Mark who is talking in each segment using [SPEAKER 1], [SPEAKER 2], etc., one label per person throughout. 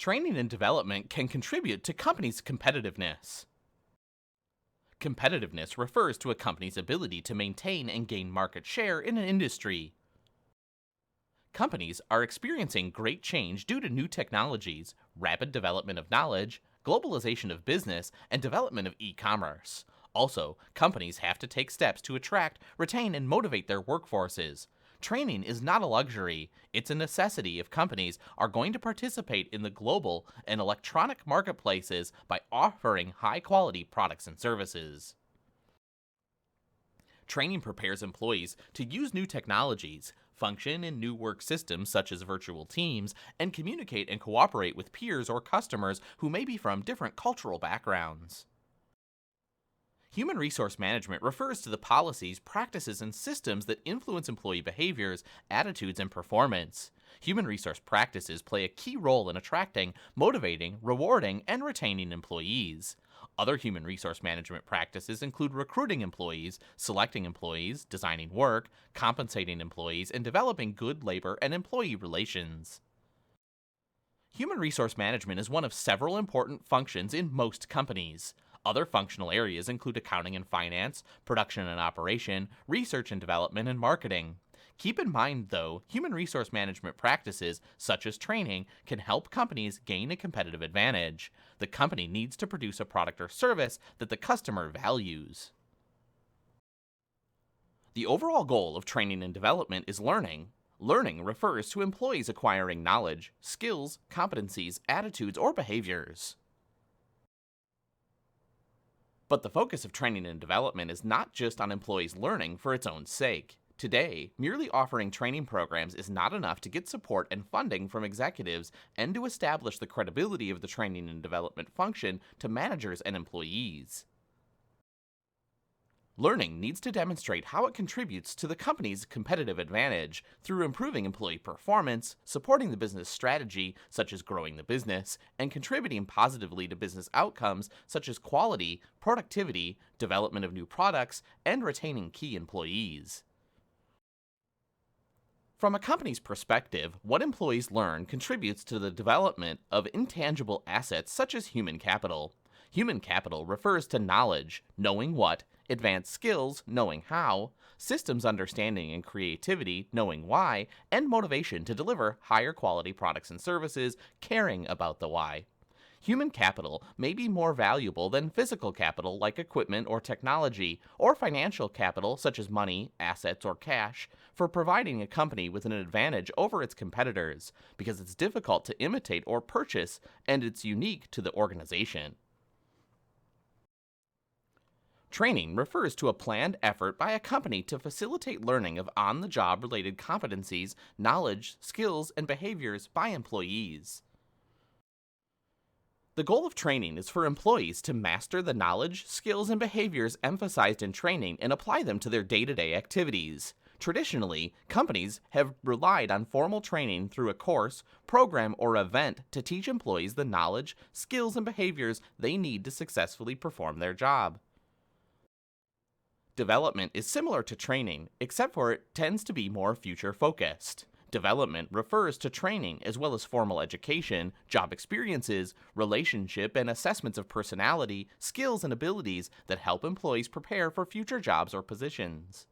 [SPEAKER 1] Training and development can contribute to companies' competitiveness. Competitiveness refers to a company's ability to maintain and gain market share in an industry. Companies are experiencing great change due to new technologies, rapid development of knowledge, globalization of business, and development of e-commerce. Also, companies have to take steps to attract, retain, and motivate their workforces. Training is not a luxury, it's a necessity if companies are going to participate in the global and electronic marketplaces by offering high-quality products and services. Training prepares employees to use new technologies, function in new work systems such as virtual teams, and communicate and cooperate with peers or customers who may be from different cultural backgrounds. Human resource management refers to the policies, practices, and systems that influence employee behaviors, attitudes, and performance. Human resource practices play a key role in attracting, motivating, rewarding, and retaining employees. Other human resource management practices include recruiting employees, selecting employees, designing work, compensating employees, and developing good labor and employee relations. Human resource management is one of several important functions in most companies. Other functional areas include accounting and finance, production and operation, research and development, and marketing. Keep in mind, though, human resource management practices, such as training, can help companies gain a competitive advantage. The company needs to produce a product or service that the customer values. The overall goal of training and development is learning. Learning refers to employees acquiring knowledge, skills, competencies, attitudes, or behaviors. But the focus of training and development is not just on employees learning for its own sake. Today, merely offering training programs is not enough to get support and funding from executives and to establish the credibility of the training and development function to managers and employees. Learning needs to demonstrate how it contributes to the company's competitive advantage through improving employee performance, supporting the business strategy, such as growing the business, and contributing positively to business outcomes such as quality, productivity, development of new products, and retaining key employees. From a company's perspective, what employees learn contributes to the development of intangible assets such as human capital. Human capital refers to knowledge, knowing what, advanced skills, knowing how, systems understanding and creativity, knowing why, and motivation to deliver higher quality products and services, caring about the why. Human capital may be more valuable than physical capital like equipment or technology, or financial capital such as money, assets, or cash, for providing a company with an advantage over its competitors, because it's difficult to imitate or purchase and it's unique to the organization. Training refers to a planned effort by a company to facilitate learning of on-the-job related competencies, knowledge, skills, and behaviors by employees. The goal of training is for employees to master the knowledge, skills, and behaviors emphasized in training and apply them to their day-to-day activities. Traditionally, companies have relied on formal training through a course, program, or event to teach employees the knowledge, skills, and behaviors they need to successfully perform their job. Development is similar to training, except for it tends to be more future-focused. Development refers to training as well as formal education, job experiences, relationship and assessments of personality, skills, and abilities that help employees prepare for future jobs or positions.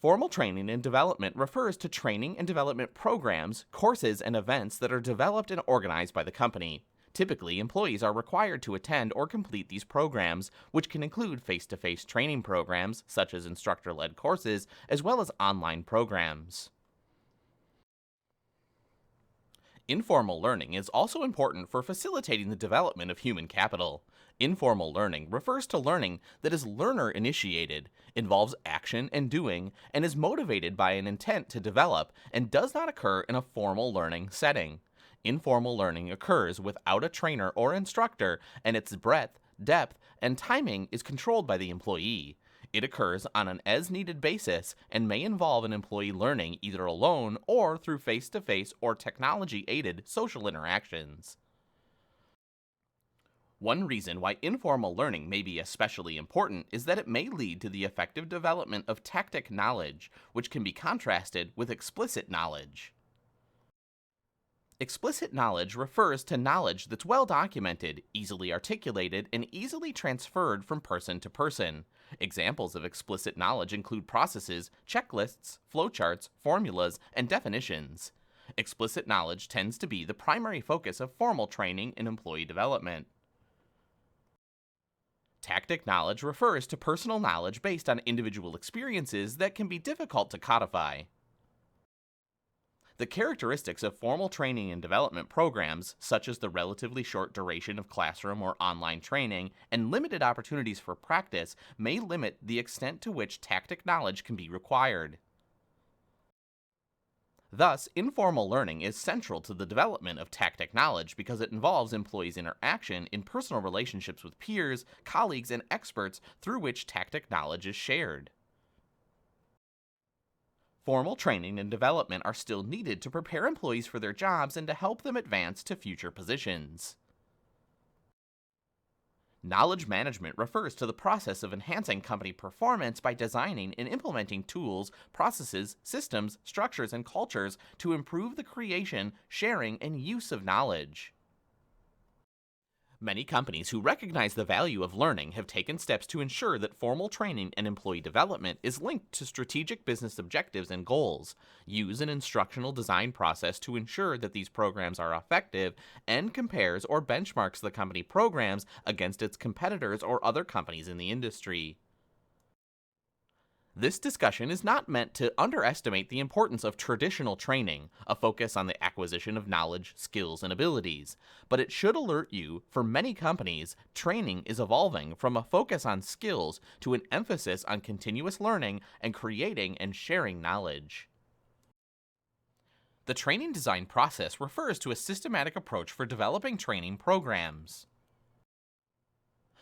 [SPEAKER 1] Formal training and development refers to training and development programs, courses, and events that are developed and organized by the company. Typically, employees are required to attend or complete these programs, which can include face-to-face training programs, such as instructor-led courses, as well as online programs. Informal learning is also important for facilitating the development of human capital. Informal learning refers to learning that is learner-initiated, involves action and doing, and is motivated by an intent to develop, and does not occur in a formal learning setting. Informal learning occurs without a trainer or instructor, and its breadth, depth, and timing is controlled by the employee. It occurs on an as-needed basis and may involve an employee learning either alone or through face-to-face or technology-aided social interactions. One reason why informal learning may be especially important is that it may lead to the effective development of tactic knowledge, which can be contrasted with explicit knowledge. Explicit knowledge refers to knowledge that's well documented, easily articulated, and easily transferred from person to person. Examples of explicit knowledge include processes, checklists, flowcharts, formulas, and definitions. Explicit knowledge tends to be the primary focus of formal training in employee development. Tactic knowledge refers to personal knowledge based on individual experiences that can be difficult to codify. The characteristics of formal training and development programs, such as the relatively short duration of classroom or online training and limited opportunities for practice, may limit the extent to which tactic knowledge can be required. Thus, informal learning is central to the development of tactic knowledge because it involves employees' interaction in personal relationships with peers, colleagues, and experts through which tactic knowledge is shared. Formal training and development are still needed to prepare employees for their jobs and to help them advance to future positions. Knowledge management refers to the process of enhancing company performance by designing and implementing tools, processes, systems, structures, and cultures to improve the creation, sharing, and use of knowledge. Many companies who recognize the value of learning have taken steps to ensure that formal training and employee development is linked to strategic business objectives and goals, use an instructional design process to ensure that these programs are effective, and compares or benchmarks the company programs against its competitors or other companies in the industry. This discussion is not meant to underestimate the importance of traditional training, a focus on the acquisition of knowledge, skills, and abilities, but it should alert you, for many companies, training is evolving from a focus on skills to an emphasis on continuous learning and creating and sharing knowledge. The training design process refers to a systematic approach for developing training programs.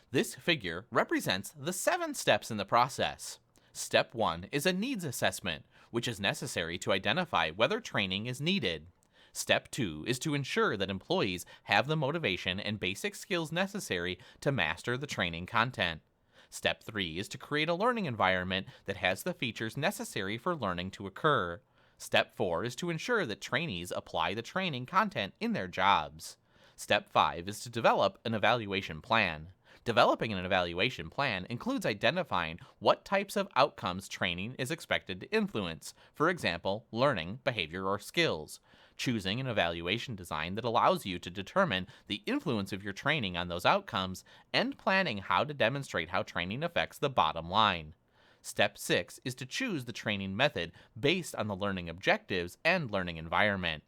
[SPEAKER 1] This figure represents the 7 steps in the process. Step 1 is a needs assessment, which is necessary to identify whether training is needed. Step 2 is to ensure that employees have the motivation and basic skills necessary to master the training content. Step 3 is to create a learning environment that has the features necessary for learning to occur. Step 4 is to ensure that trainees apply the training content in their jobs. Step 5 is to develop an evaluation plan. Developing an evaluation plan includes identifying what types of outcomes training is expected to influence, for example, learning, behavior, or skills. Choosing an evaluation design that allows you to determine the influence of your training on those outcomes, and planning how to demonstrate how training affects the bottom line. Step 6 is to choose the training method based on the learning objectives and learning environment.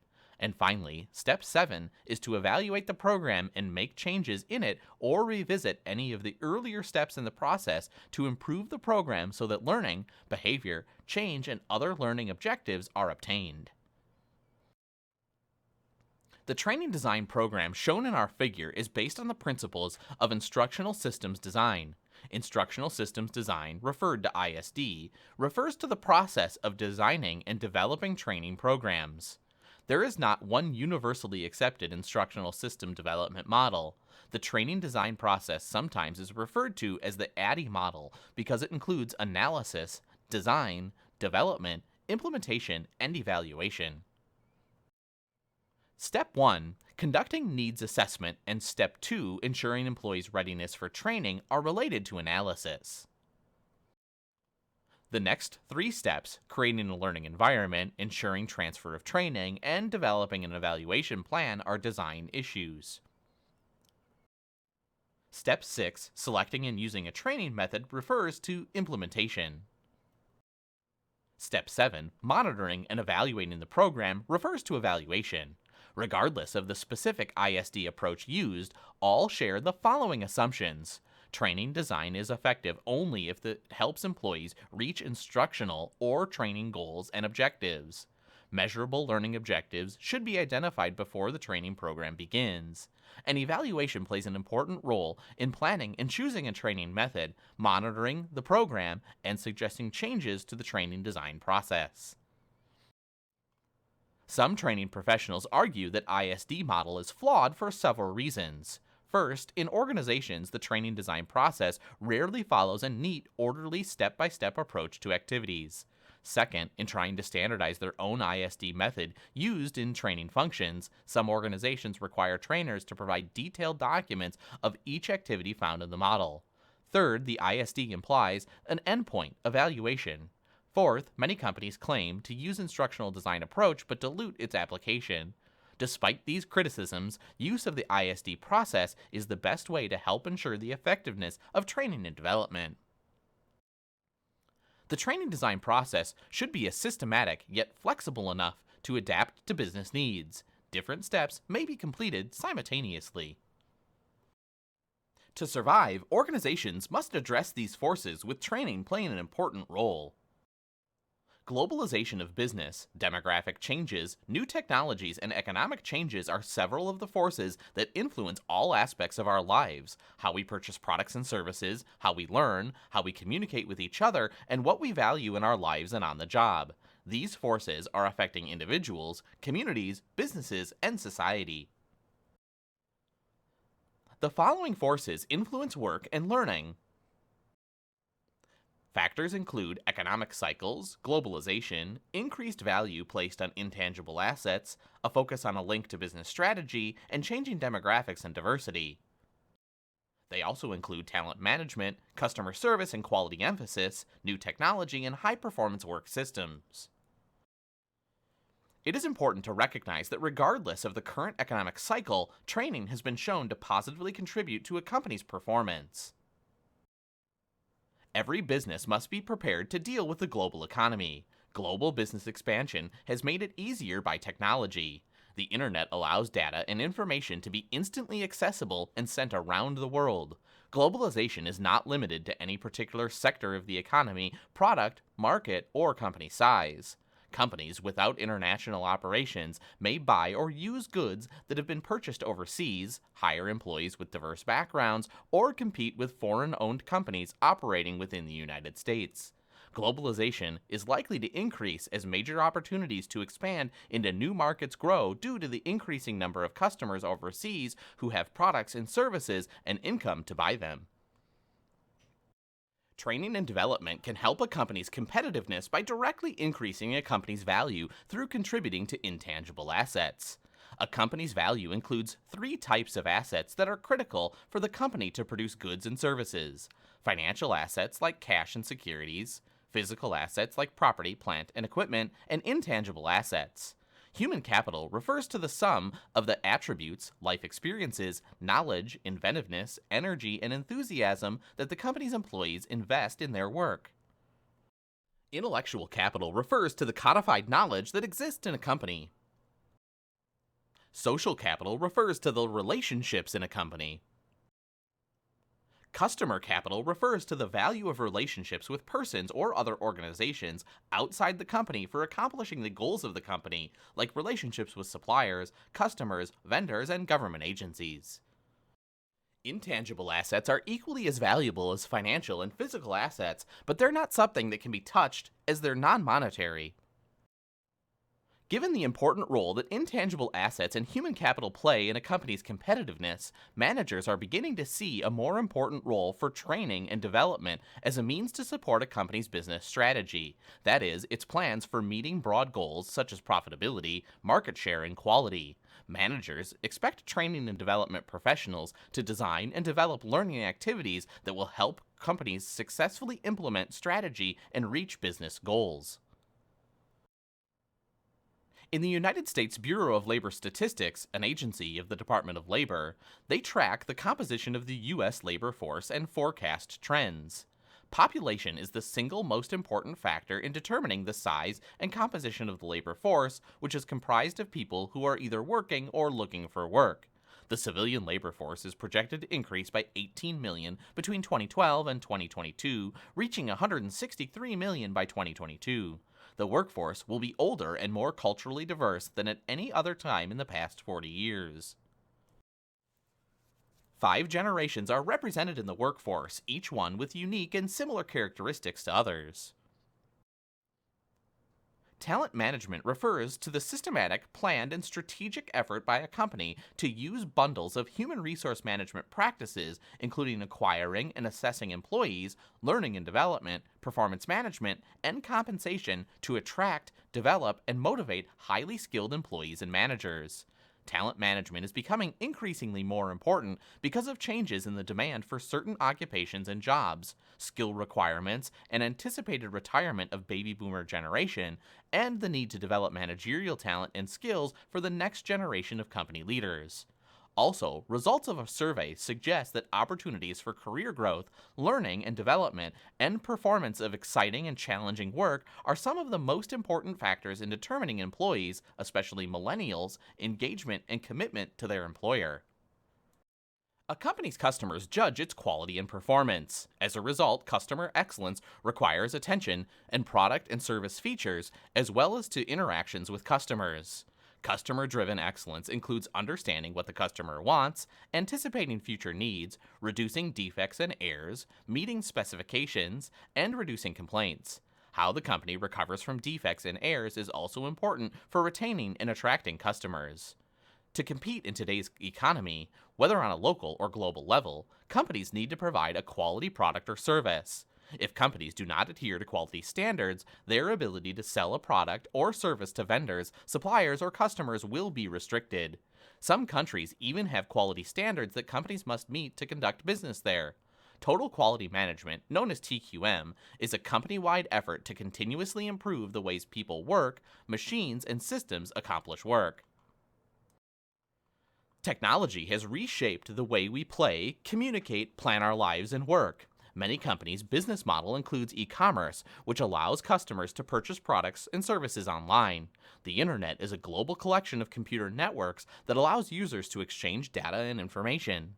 [SPEAKER 1] And finally, Step 7 is to evaluate the program and make changes in it or revisit any of the earlier steps in the process to improve the program so that learning, behavior, change, and other learning objectives are obtained. The training design program shown in our figure is based on the principles of instructional systems design. Instructional systems design, referred to ISD, refers to the process of designing and developing training programs. There is not one universally accepted instructional system development model. The training design process sometimes is referred to as the ADDIE model because it includes analysis, design, development, implementation, and evaluation. Step 1, conducting needs assessment, and Step 2, ensuring employees' readiness for training, are related to analysis. The next 3 steps, creating a learning environment, ensuring transfer of training, and developing an evaluation plan, are design issues. Step 6, selecting and using a training method, refers to implementation. Step 7, monitoring and evaluating the program, refers to evaluation. Regardless of the specific ISD approach used, all share the following assumptions. Training design is effective only if it helps employees reach instructional or training goals and objectives. Measurable learning objectives should be identified before the training program begins. An evaluation plays an important role in planning and choosing a training method, monitoring the program, and suggesting changes to the training design process. Some training professionals argue that ISD model is flawed for several reasons. First, in organizations, the training design process rarely follows a neat, orderly, step-by-step approach to activities. Second, in trying to standardize their own ISD method used in training functions, some organizations require trainers to provide detailed documents of each activity found in the model. Third, the ISD implies an endpoint evaluation. Fourth, many companies claim to use instructional design approach but dilute its application. Despite these criticisms, use of the ISD process is the best way to help ensure the effectiveness of training and development. The training design process should be systematic yet flexible enough to adapt to business needs. Different steps may be completed simultaneously. To survive, organizations must address these forces, with training playing an important role. Globalization of business, demographic changes, new technologies, and economic changes are several of the forces that influence all aspects of our lives: how we purchase products and services, how we learn, how we communicate with each other, and what we value in our lives and on the job. These forces are affecting individuals, communities, businesses, and society. The following forces influence work and learning. Factors include economic cycles, globalization, increased value placed on intangible assets, a focus on a link to business strategy, and changing demographics and diversity. They also include talent management, customer service and quality emphasis, new technology, and high-performance work systems. It is important to recognize that regardless of the current economic cycle, training has been shown to positively contribute to a company's performance. Every business must be prepared to deal with the global economy. Global business expansion has made it easier by technology. The internet allows data and information to be instantly accessible and sent around the world. Globalization is not limited to any particular sector of the economy, product, market, or company size. Companies without international operations may buy or use goods that have been purchased overseas, hire employees with diverse backgrounds, or compete with foreign-owned companies operating within the United States. Globalization is likely to increase as major opportunities to expand into new markets grow due to the increasing number of customers overseas who have products and services and income to buy them. Training and development can help a company's competitiveness by directly increasing a company's value through contributing to intangible assets. A company's value includes three types of assets that are critical for the company to produce goods and services: financial assets like cash and securities, physical assets like property, plant, and equipment, and intangible assets. Human capital refers to the sum of the attributes, life experiences, knowledge, inventiveness, energy, and enthusiasm that the company's employees invest in their work. Intellectual capital refers to the codified knowledge that exists in a company. Social capital refers to the relationships in a company. Customer capital refers to the value of relationships with persons or other organizations outside the company for accomplishing the goals of the company, like relationships with suppliers, customers, vendors, and government agencies. Intangible assets are equally as valuable as financial and physical assets, but they're not something that can be touched, as they're non-monetary. Given the important role that intangible assets and human capital play in a company's competitiveness, managers are beginning to see a more important role for training and development as a means to support a company's business strategy. That is, its plans for meeting broad goals such as profitability, market share, and quality. Managers expect training and development professionals to design and develop learning activities that will help companies successfully implement strategy and reach business goals. In the United States Bureau of Labor Statistics, an agency of the Department of Labor, they track the composition of the U.S. labor force and forecast trends. Population is the single most important factor in determining the size and composition of the labor force, which is comprised of people who are either working or looking for work. The civilian labor force is projected to increase by 18 million between 2012 and 2022, reaching 163 million by 2022. The workforce will be older and more culturally diverse than at any other time in the past 40 years. 5 generations are represented in the workforce, each one with unique and similar characteristics to others. Talent management refers to the systematic, planned, and strategic effort by a company to use bundles of human resource management practices, including acquiring and assessing employees, learning and development, performance management, and compensation to attract, develop, and motivate highly skilled employees and managers. Talent management is becoming increasingly more important because of changes in the demand for certain occupations and jobs, skill requirements, and anticipated retirement of baby boomer generation, and the need to develop managerial talent and skills for the next generation of company leaders. Also, results of a survey suggest that opportunities for career growth, learning and development, and performance of exciting and challenging work are some of the most important factors in determining employees, especially millennials, engagement and commitment to their employer. A company's customers judge its quality and performance. As a result, customer excellence requires attention and product and service features, as well as to interactions with customers. Customer-driven excellence includes understanding what the customer wants, anticipating future needs, reducing defects and errors, meeting specifications, and reducing complaints. How the company recovers from defects and errors is also important for retaining and attracting customers. To compete in today's economy, whether on a local or global level, companies need to provide a quality product or service. If companies do not adhere to quality standards, their ability to sell a product or service to vendors, suppliers, or customers will be restricted. Some countries even have quality standards that companies must meet to conduct business there. Total Quality Management, known as TQM, is a company-wide effort to continuously improve the ways people work, machines, and systems accomplish work. Technology has reshaped the way we play, communicate, plan our lives, and work. Many companies' business model includes e-commerce, which allows customers to purchase products and services online. The internet is a global collection of computer networks that allows users to exchange data and information.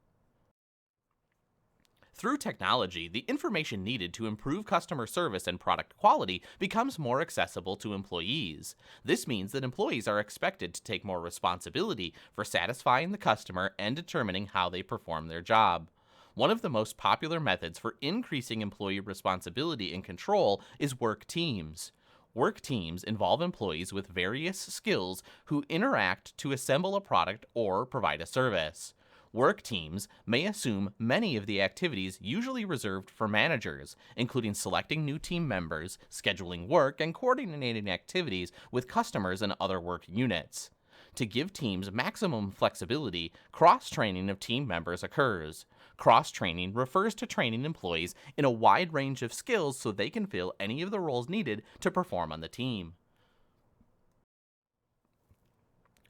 [SPEAKER 1] Through technology, the information needed to improve customer service and product quality becomes more accessible to employees. This means that employees are expected to take more responsibility for satisfying the customer and determining how they perform their job. One of the most popular methods for increasing employee responsibility and control is work teams. Work teams involve employees with various skills who interact to assemble a product or provide a service. Work teams may assume many of the activities usually reserved for managers, including selecting new team members, scheduling work, and coordinating activities with customers and other work units. To give teams maximum flexibility, cross-training of team members occurs. Cross-training refers to training employees in a wide range of skills so they can fill any of the roles needed to perform on the team.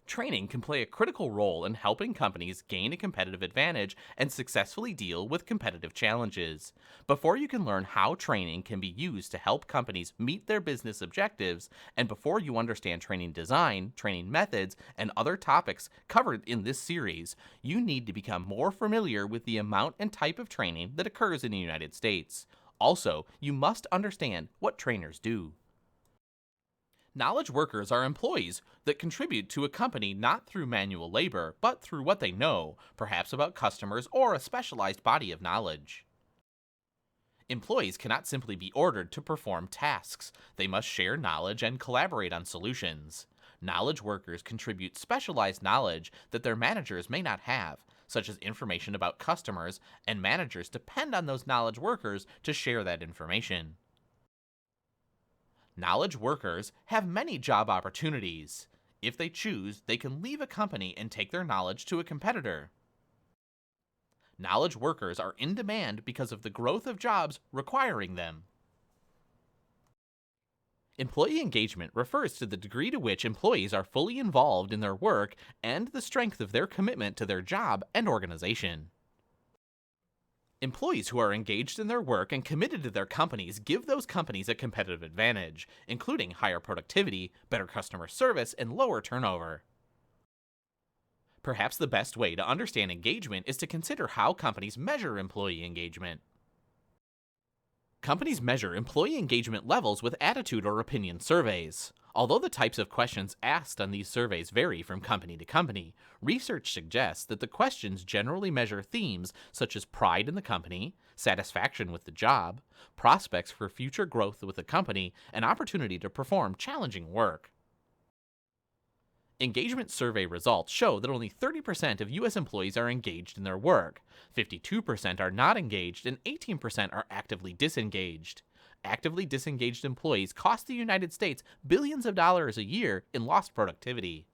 [SPEAKER 1] Training can play a critical role in helping companies gain a competitive advantage and successfully deal with competitive challenges. Before you can learn how training can be used to help companies meet their business objectives, and before you understand training design, training methods, and other topics covered in this series, you need to become more familiar with the amount and type of training that occurs in the United States. Also, you must understand what trainers do. Knowledge workers are employees that contribute to a company not through manual labor, but through what they know, perhaps about customers or a specialized body of knowledge. Employees cannot simply be ordered to perform tasks. They must share knowledge and collaborate on solutions. Knowledge workers contribute specialized knowledge that their managers may not have, such as information about customers, and managers depend on those knowledge workers to share that information. Knowledge workers have many job opportunities. If they choose, they can leave a company and take their knowledge to a competitor. Knowledge workers are in demand because of the growth of jobs requiring them. Employee engagement refers to the degree to which employees are fully involved in their work and the strength of their commitment to their job and organization. Employees who are engaged in their work and committed to their companies give those companies a competitive advantage, including higher productivity, better customer service, and lower turnover. Perhaps the best way to understand engagement is to consider how companies measure employee engagement. Companies measure employee engagement levels with attitude or opinion surveys. Although the types of questions asked on these surveys vary from company to company, research suggests that the questions generally measure themes such as pride in the company, satisfaction with the job, prospects for future growth with the company, and opportunity to perform challenging work. Engagement survey results show that only 30% of U.S. employees are engaged in their work, 52% are not engaged, and 18% are actively disengaged. Actively disengaged employees cost the United States billions of dollars a year in lost productivity.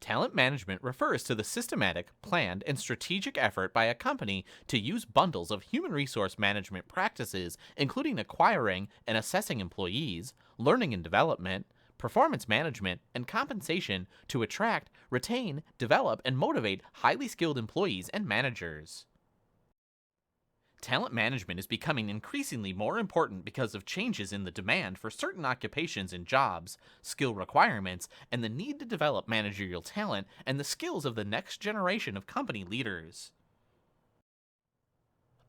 [SPEAKER 1] Talent management refers to the systematic, planned, and strategic effort by a company to use bundles of human resource management practices, including acquiring and assessing employees, learning and development, performance management, and compensation to attract, retain, develop, and motivate highly skilled employees and managers. Talent management is becoming increasingly more important because of changes in the demand for certain occupations and jobs, skill requirements, and the need to develop managerial talent and the skills of the next generation of company leaders.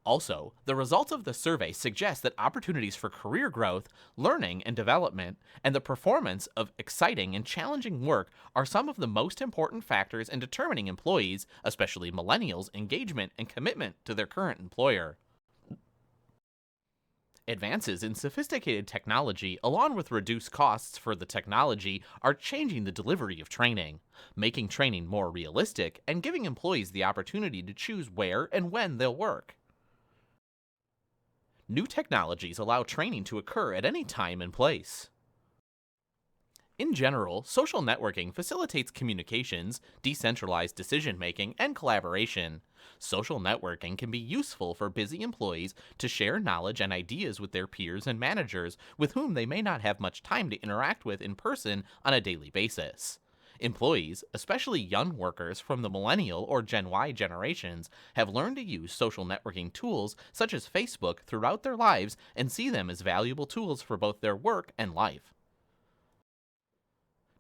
[SPEAKER 1] Also, the results of the survey suggest that opportunities for career growth, learning and development, and the performance of exciting and challenging work are some of the most important factors in determining employees, especially millennials' engagement and commitment to their current employer. Advances in sophisticated technology, along with reduced costs for the technology, are changing the delivery of training, making training more realistic and giving employees the opportunity to choose where and when they'll work. New technologies allow training to occur at any time and place. In general, social networking facilitates communications, decentralized decision-making, and collaboration. Social networking can be useful for busy employees to share knowledge and ideas with their peers and managers with whom they may not have much time to interact with in person on a daily basis. Employees, especially young workers from the millennial or Gen Y generations, have learned to use social networking tools such as Facebook throughout their lives and see them as valuable tools for both their work and life.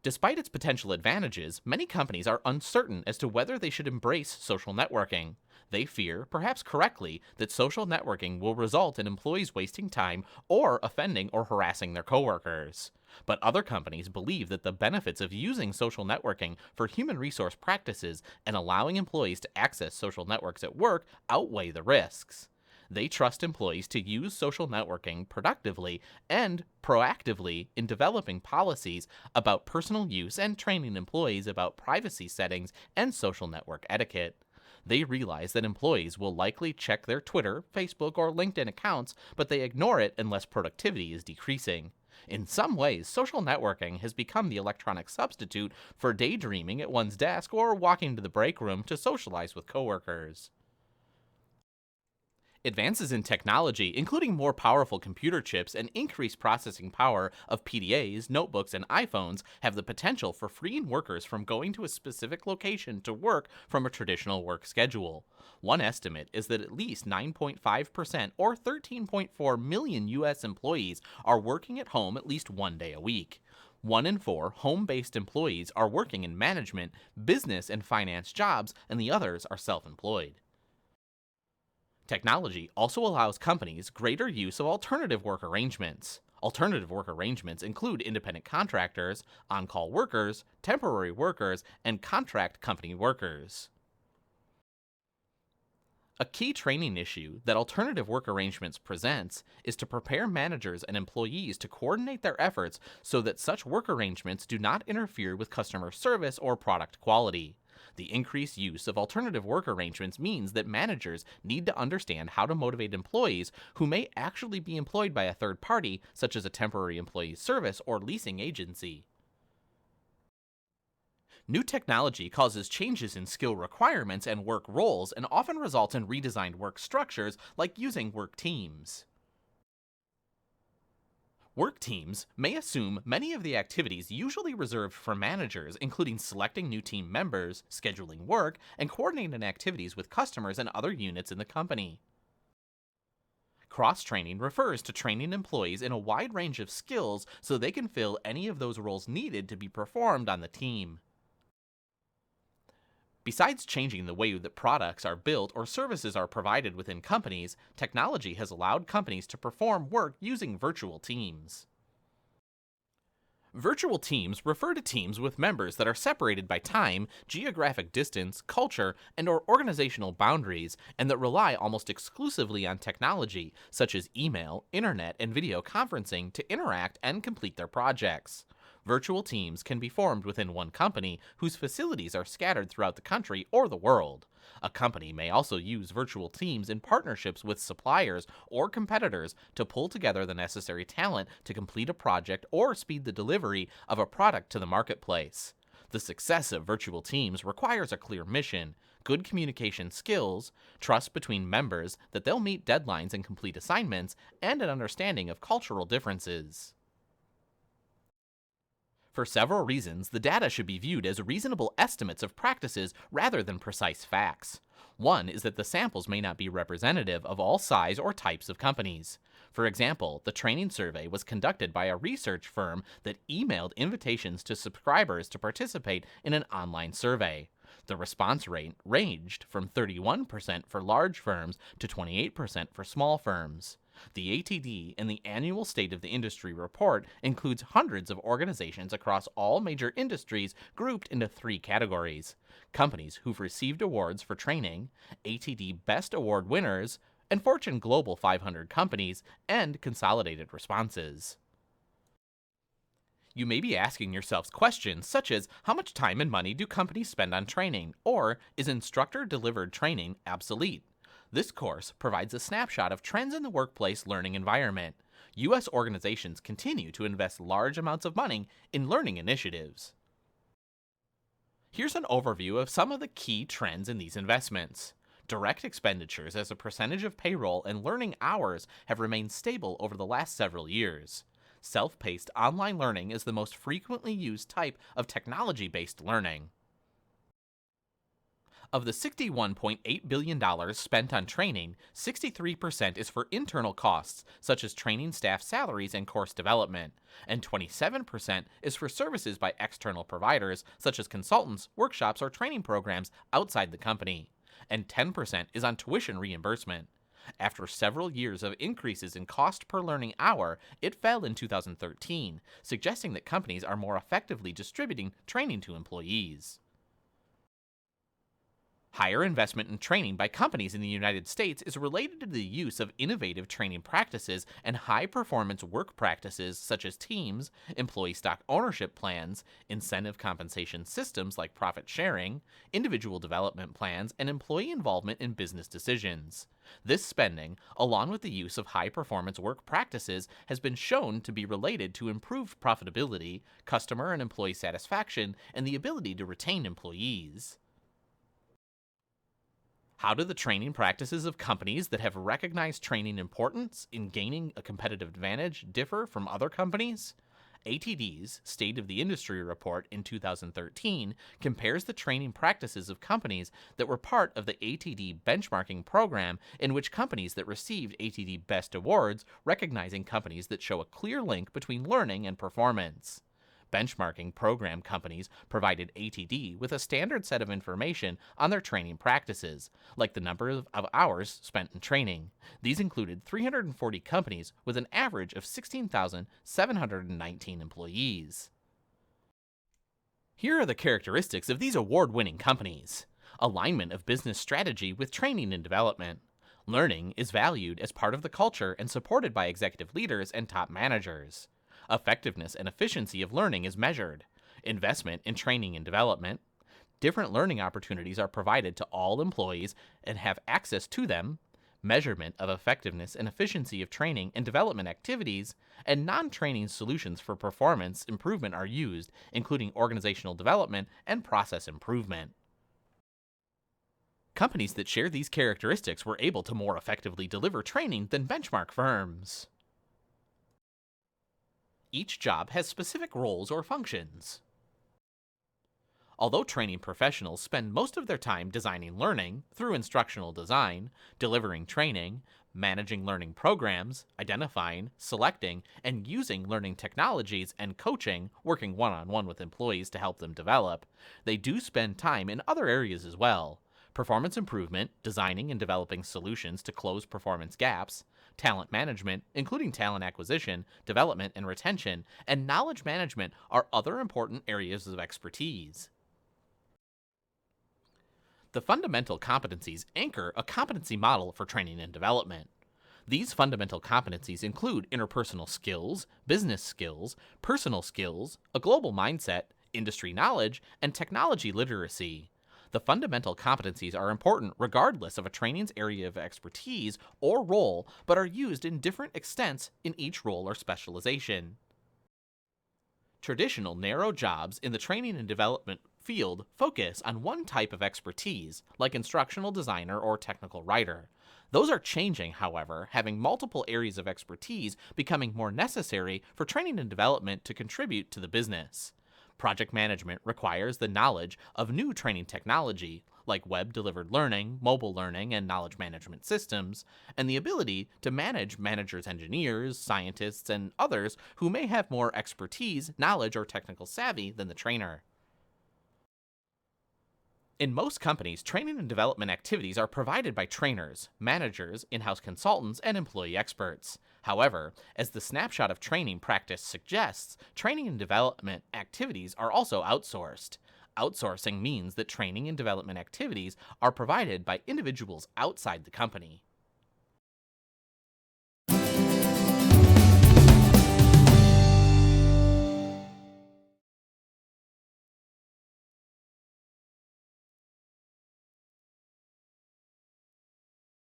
[SPEAKER 1] Despite its potential advantages, many companies are uncertain as to whether they should embrace social networking. They fear, perhaps correctly, that social networking will result in employees wasting time or offending or harassing their coworkers. But other companies believe that the benefits of using social networking for human resource practices and allowing employees to access social networks at work outweigh the risks. They trust employees to use social networking productively and proactively in developing policies about personal use and training employees about privacy settings and social network etiquette. They realize that employees will likely check their Twitter, Facebook, or LinkedIn accounts, but they ignore it unless productivity is decreasing. In some ways, social networking has become the electronic substitute for daydreaming at one's desk or walking to the break room to socialize with coworkers. Advances in technology, including more powerful computer chips and increased processing power of PDAs, notebooks, and iPhones, have the potential for freeing workers from going to a specific location to work from a traditional work schedule. One estimate is that at least 9.5% or 13.4 million U.S. employees are working at home at least one day a week. 1 in 4 home-based employees are working in management, business, and finance jobs, and the others are self-employed. Technology also allows companies greater use of alternative work arrangements. Alternative work arrangements include independent contractors, on-call workers, temporary workers, and contract company workers. A key training issue that alternative work arrangements presents is to prepare managers and employees to coordinate their efforts so that such work arrangements do not interfere with customer service or product quality. The increased use of alternative work arrangements means that managers need to understand how to motivate employees who may actually be employed by a third party, such as a temporary employee service or leasing agency. New technology causes changes in skill requirements and work roles and often results in redesigned work structures like using work teams. Work teams may assume many of the activities usually reserved for managers, including selecting new team members, scheduling work, and coordinating activities with customers and other units in the company. Cross-training refers to training employees in a wide range of skills so they can fill any of those roles needed to be performed on the team. Besides changing the way that products are built or services are provided within companies, technology has allowed companies to perform work using virtual teams. Virtual teams refer to teams with members that are separated by time, geographic distance, culture, and/or organizational boundaries, and that rely almost exclusively on technology, such as email, internet, and video conferencing, to interact and complete their projects. Virtual teams can be formed within one company whose facilities are scattered throughout the country or the world. A company may also use virtual teams in partnerships with suppliers or competitors to pull together the necessary talent to complete a project or speed the delivery of a product to the marketplace. The success of virtual teams requires a clear mission, good communication skills, trust between members that they'll meet deadlines and complete assignments, and an understanding of cultural differences. For several reasons, the data should be viewed as reasonable estimates of practices rather than precise facts. One is that the samples may not be representative of all size or types of companies. For example, the training survey was conducted by a research firm that emailed invitations to subscribers to participate in an online survey. The response rate ranged from 31% for large firms to 28% for small firms. The ATD and the annual State of the Industry report includes hundreds of organizations across all major industries grouped into three categories: companies who've received awards for training, ATD Best Award winners, and Fortune Global 500 companies, and consolidated responses. You may be asking yourselves questions such as, how much time and money do companies spend on training? Or, is instructor-delivered training obsolete? This course provides a snapshot of trends in the workplace learning environment. U.S. organizations continue to invest large amounts of money in learning initiatives. Here's an overview of some of the key trends in these investments. Direct expenditures as a percentage of payroll and learning hours have remained stable over the last several years. Self-paced online learning is the most frequently used type of technology-based learning. Of the $61.8 billion spent on training, 63% is for internal costs, such as training staff salaries and course development, and 27% is for services by external providers, such as consultants, workshops, or training programs outside the company, and 10% is on tuition reimbursement. After several years of increases in cost per learning hour, it fell in 2013, suggesting that companies are more effectively distributing training to employees. Higher investment in training by companies in the United States is related to the use of innovative training practices and high-performance work practices such as teams, employee stock ownership plans, incentive compensation systems like profit sharing, individual development plans, and employee involvement in business decisions. This spending, along with the use of high-performance work practices, has been shown to be related to improved profitability, customer and employee satisfaction, and the ability to retain employees. How do the training practices of companies that have recognized training importance in gaining a competitive advantage differ from other companies? ATD's State of the Industry report in 2013 compares the training practices of companies that were part of the ATD benchmarking program, in which companies that received ATD Best Awards recognizing companies that show a clear link between learning and performance. Benchmarking program companies provided ATD with a standard set of information on their training practices, like the number of hours spent in training. These included 340 companies with an average of 16,719 employees. Here are the characteristics of these award-winning companies. Alignment of business strategy with training and development. Learning is valued as part of the culture and supported by executive leaders and top managers. Effectiveness and efficiency of learning is measured. Investment in training and development. Different learning opportunities are provided to all employees and have access to them. Measurement of effectiveness and efficiency of training and development activities, and non-training solutions for performance improvement are used, including organizational development and process improvement. Companies that share these characteristics were able to more effectively deliver training than benchmark firms. Each job has specific roles or functions. Although training professionals spend most of their time designing learning through instructional design, delivering training, managing learning programs, identifying, selecting, and using learning technologies, and coaching, working one-on-one with employees to help them develop, they do spend time in other areas as well. Performance improvement, designing and developing solutions to close performance gaps, Talent management, including talent acquisition, development, and retention, and knowledge management are other important areas of expertise. The fundamental competencies anchor a competency model for training and development. These fundamental competencies include interpersonal skills, business skills, personal skills, a global mindset, industry knowledge, and technology literacy. The fundamental competencies are important regardless of a training's area of expertise or role, but are used in different extents in each role or specialization. Traditional narrow jobs in the training and development field focus on one type of expertise, like instructional designer or technical writer. Those are changing, however, having multiple areas of expertise becoming more necessary for training and development to contribute to the business. Project management requires the knowledge of new training technology, like web delivered learning, mobile learning, and knowledge management systems, and the ability to manage managers, engineers, scientists, and others who may have more expertise, knowledge, or technical savvy than the trainer. In most companies, training and development activities are provided by trainers, managers, in house consultants, and employee experts. However, as the snapshot of training practice suggests, training and development activities are also outsourced. Outsourcing means that training and development activities are provided by individuals outside the company.